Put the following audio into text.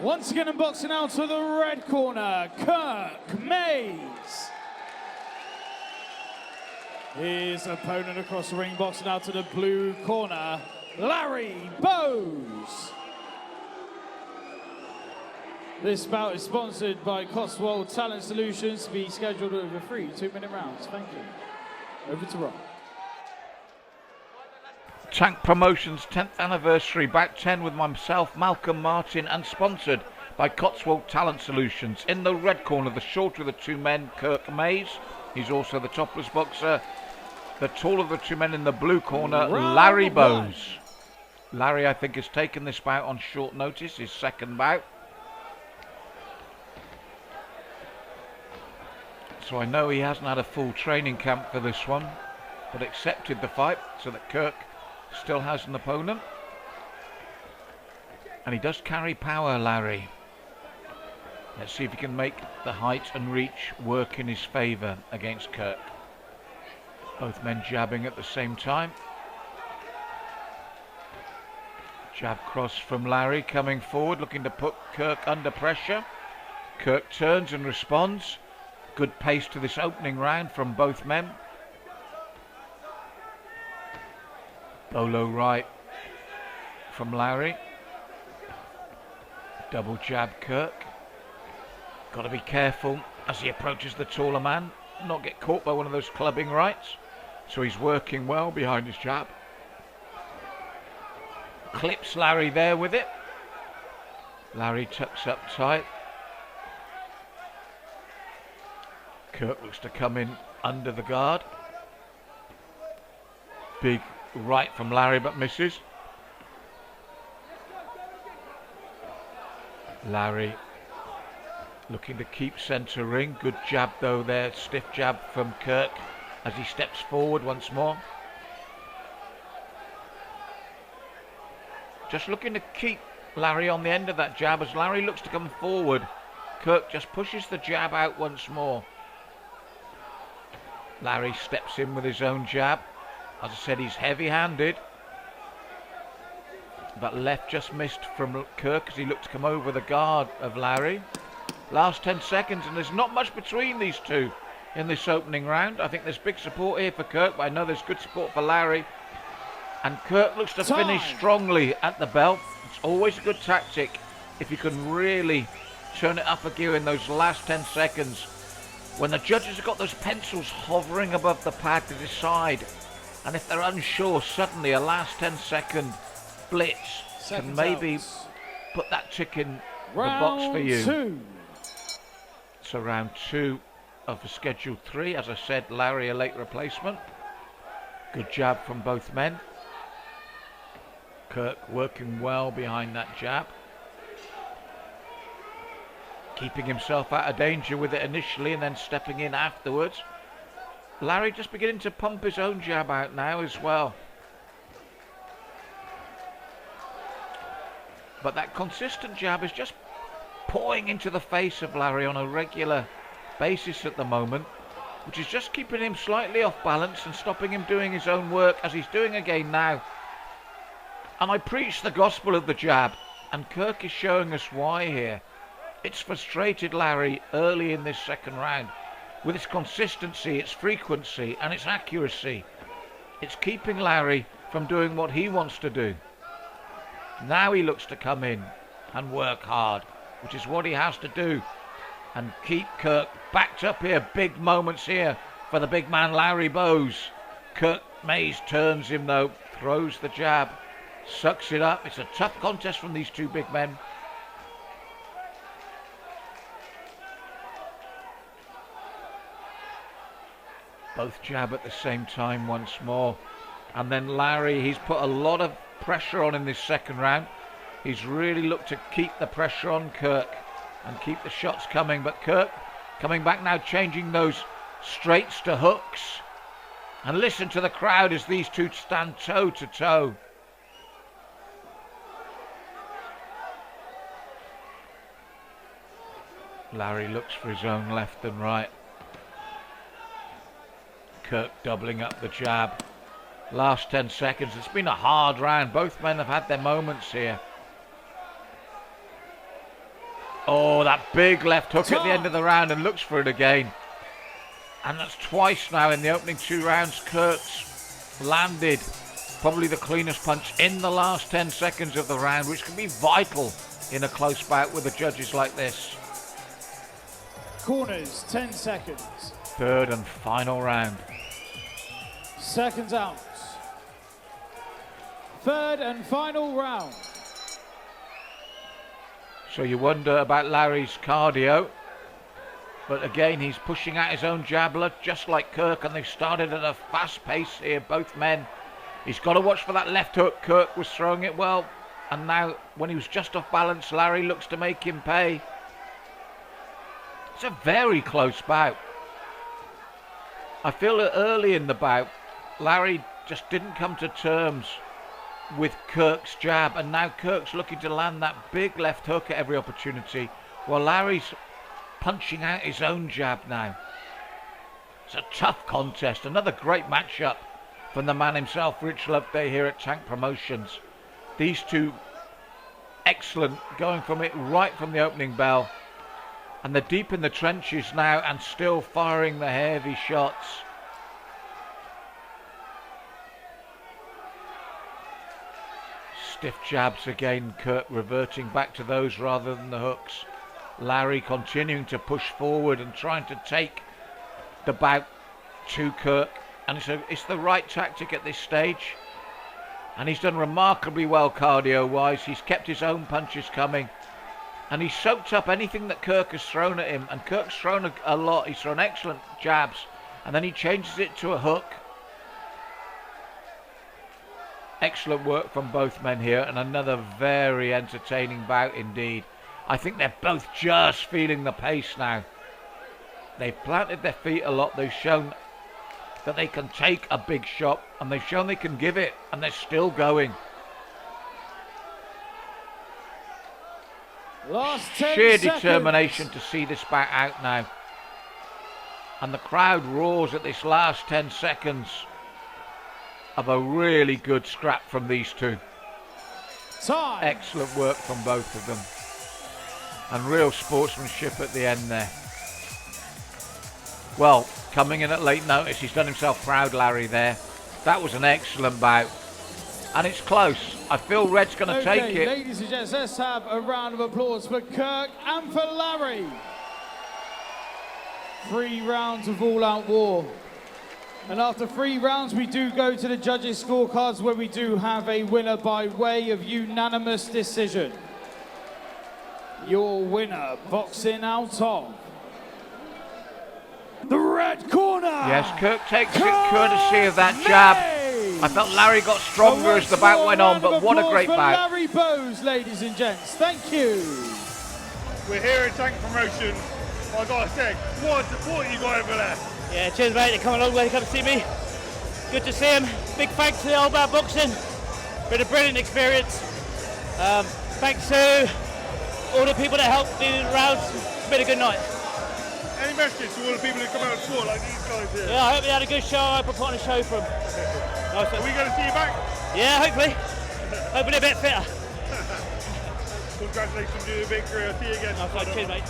Once again in boxing out to the red corner, Kirk Mays. His opponent across the ring boxing out to the blue corner, Larry Bowes. This bout is sponsored by Cotswold Talent Solutions to be scheduled over 3 2-minute rounds. Thank you. Over to Rob. Tank Promotions 10th anniversary, bout 10 with myself, Malcolm Martin, and sponsored by Cotswold Talent Solutions. In the red corner, the shorter of the two men, Kirk Mays. He's also the topless boxer. The taller of the two men in the blue corner, Larry Bowes. Larry, I think, has taken this bout on short notice, his second bout. So I know he hasn't had a full training camp for this one, but accepted the fight so that Kirk still has an opponent. And he does carry power, Larry. Let's see if he can make the height and reach work in his favour against Kirk. Both men jabbing at the same time. Jab cross from Larry, coming forward, looking to put Kirk under pressure. Kirk turns and responds. Good pace to this opening round from both men. Bolo right from Larry. Double jab Kirk. Got to be careful as he approaches the taller man, not get caught by one of those clubbing rights. So he's working well behind his jab. Clips Larry there with it. Larry tucks up tight. Kirk looks to come in under the guard. Big right from Larry, but misses. Larry looking to keep centre ring. Good jab though there, stiff jab from Kirk as he steps forward once more. Just looking to keep Larry on the end of that jab. As Larry looks to come forward, Kirk just pushes the jab out once more. Larry steps in with his own jab. As I said, he's heavy-handed. But left just missed from Kirk as he looked to come over the guard of Larry. Last 10 seconds, and there's not much between these two in this opening round. I think there's big support here for Kirk, but I know there's good support for Larry. And Kirk looks to finish strongly at the bell. It's always a good tactic if you can really turn it up a gear in those last 10 seconds. When the judges have got those pencils hovering above the pad to decide, and if they're unsure, suddenly a last 10-second blitz can maybe put that tick in the box for you. Two. So round 2 of the scheduled 3. As I said, Larry a late replacement. Good jab from both men. Kirk working well behind that jab. Keeping himself out of danger with it initially and then stepping in afterwards. Larry just beginning to pump his own jab out now as well. But that consistent jab is just pouring into the face of Larry on a regular basis at the moment, which is just keeping him slightly off balance and stopping him doing his own work, as he's doing again now. And I preach the gospel of the jab, and Kirk is showing us why here. It's frustrated Larry early in this second round with its consistency, its frequency and its accuracy. It's keeping Larry from doing what he wants to do. Now he looks to come in and work hard, which is what he has to do, and keep Kirk backed up here. Big moments here for the big man Larry Bowes. Kirk Mays turns him though, throws the jab, sucks it up. It's a tough contest from these two big men. Both jab at the same time once more. And then Larry, he's put a lot of pressure on in this second round. He's really looked to keep the pressure on Kirk and keep the shots coming. But Kirk coming back now, changing those straights to hooks. And listen to the crowd as these two stand toe to toe. Larry looks for his own left and right. Kirk doubling up the jab. Last 10 seconds. It's been a hard round. Both men have had their moments here. Oh, that big left hook at the end of the round, and looks for it again. And that's twice now in the opening 2 rounds. Kirk's landed probably the cleanest punch in the last 10 seconds of the round, which can be vital in a close bout with the judges like this. Corners, 10 seconds. Third and final round. Seconds out. Third and final round. So you wonder about Larry's cardio. But again, he's pushing out his own jabber, just like Kirk, and they've started at a fast pace here, both men. He's got to watch for that left hook. Kirk was throwing it well, and now when he was just off balance, Larry looks to make him pay. It's a very close bout. I feel that early in the bout, Larry just didn't come to terms with Kirk's jab, and now Kirk's looking to land that big left hook at every opportunity, while Larry's punching out his own jab now. It's a tough contest. Another great matchup from the man himself, Rich Loveday, here at Tank Promotions. These two excellent, going from it right from the opening bell. And they're deep in the trenches now and still firing the heavy shots. Stiff jabs again, Kirk reverting back to those rather than the hooks. Larry continuing to push forward and trying to take the bout to Kirk. And it's the right tactic at this stage. And he's done remarkably well cardio-wise. He's kept his own punches coming. And he's soaked up anything that Kirk has thrown at him. And Kirk's thrown a lot. He's thrown excellent jabs. And then he changes it to a hook. Excellent work from both men here. And another very entertaining bout indeed. I think they're both just feeling the pace now. They've planted their feet a lot. They've shown that they can take a big shot. And they've shown they can give it. And they're still going. Last 10 Sheer seconds. determination to see this bout out now. And the crowd roars at this last 10 seconds of a really good scrap from these two. Time. Excellent work from both of them. And real sportsmanship at the end there. Well, coming in at late notice, he's done himself proud, Larry, there. That was an excellent bout. And it's close. I feel Red's going to take it. Ladies and gents, let's have a round of applause for Kirk and for Larry. 3 rounds of all-out war. And after 3 rounds, we do go to the judges' scorecards, where we do have a winner by way of unanimous decision. Your winner, boxing out of the red corner. Yes, Kirk takes it courtesy of that jab. I felt Larry got stronger as the bout went on, but what a great bout. Larry Bowes, ladies and gents, thank you. We're here at Tank Promotions. I gotta say, what support you got over there? Yeah, cheers mate, they come a long way to come to see me. Good to see him. Big thanks to the Old Bout Boxing. Been a brilliant experience. Thanks to all the people that helped do the rounds. It's been a good night. Any message to all the people who come out and support like these guys here? Yeah, I hope you had a good show. I hope I put on a show for them. Nice. Are we going to see you back? Yeah, hopefully. Hopefully a bit fitter. Congratulations on your victory. I'll see you again. Nice. Cheers mate.